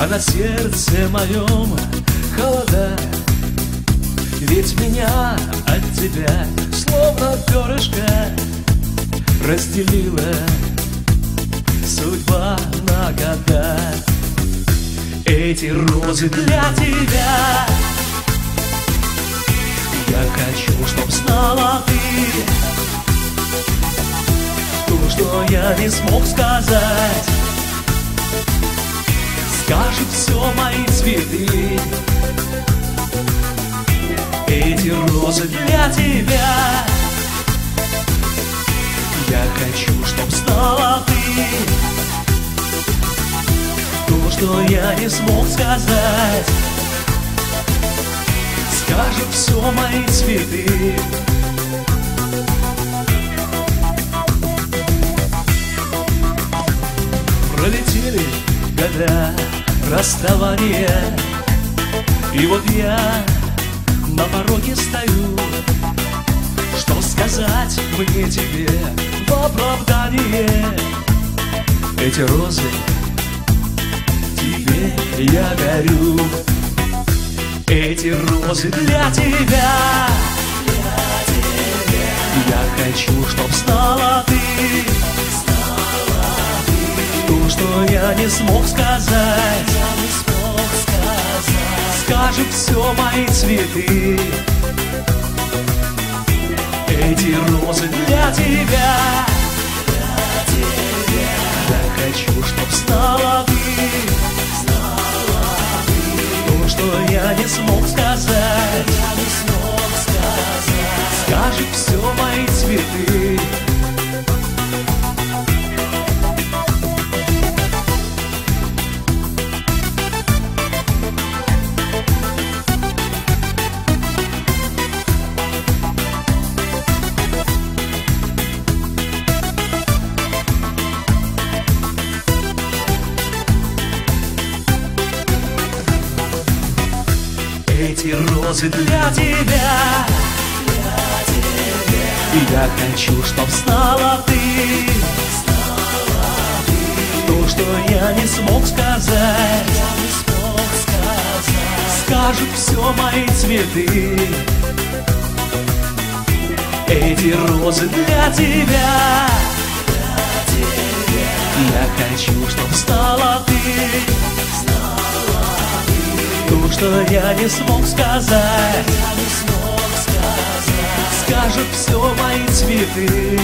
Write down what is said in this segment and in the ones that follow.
а на сердце моем холода. Ведь меня от тебя словно перышко разделила судьба на года. Эти розы для тебя. Я хочу, чтоб знала ты то, что я не смог сказать. Скажут все мои цветы. Эти розы для тебя. Я хочу, чтоб знала ты то, что я не смог сказать. Скажут все мои цветы. Пролетели года расставания, и вот я на пороге стою. Что сказать мне тебе в оправдание? Эти розы, тебе я дарю. Эти розы для тебя. Я хочу, чтоб знала ты то, что я не смог сказать. Скажут все мои цветы. Эти розы для тебя. Я хочу, чтоб знала ты то, что я не смог сказать. Скажут все мои цветы. Эти розы для тебя. И я хочу, чтоб знала ты то, что я не смог сказать. Скажут все мои цветы. Эти розы для тебя. Я хочу, чтоб знала ты то, что я не смог сказать. Скажут все мои цветы.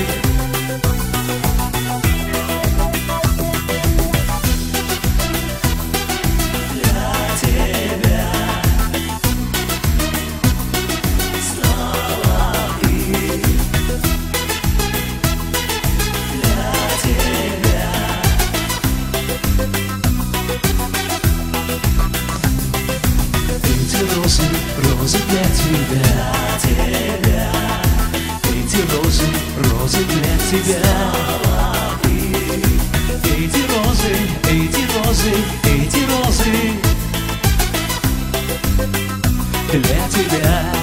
Для тебя знала ты. Для тебя. Эти розы, розы для тебя. Эти розы, розы для тебя. Эти розы, эти розы, эти розы для тебя.